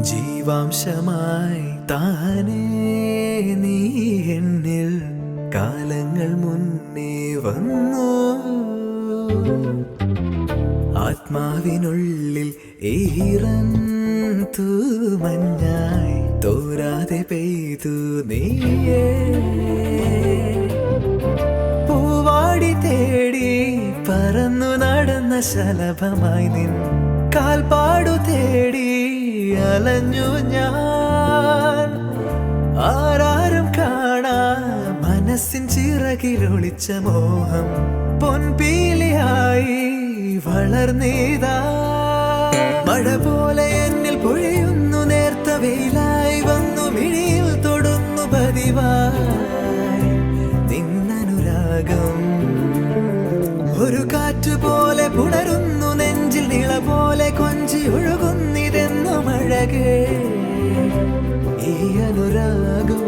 ജീവാംശമായി താനേ നീ എന്നിൽ കാലങ്ങൾ മുന്നേ വന്നു. ആത്മാവിനുള്ളിൽ ഈറൻ തൂമഞ്ഞായി തോരാതെ പെയ്തു നീയേ. പൂവാടി തേടി പറന്നു നടന്ന ശലഭമായി നിൻ കാൽപ്പാടു തേടി അലഞ്ഞു ഞാൻ. ആരാരും കാണാ മനസ്സിൻ ചിറകിലൊളിച്ച മോഹം പൊൻപീലിയായി വളർന്നീതാ. മഴ പോലെ എന്നിൽ പൊഴിയുന്നു, നേർത്ത വെയിലായി വന്നു മിഴിയിൽ തൊടുന്നു പതിവായി നിന്നനുരാഗം. ഒരു കാറ്റ് പോലെ പുണരുന്നു നെഞ്ചിൽ, നിള പോലെ കൊഞ്ചി ഒഴുകുന്നിതെന്നും അഴകേ ഈ അനുരാഗം.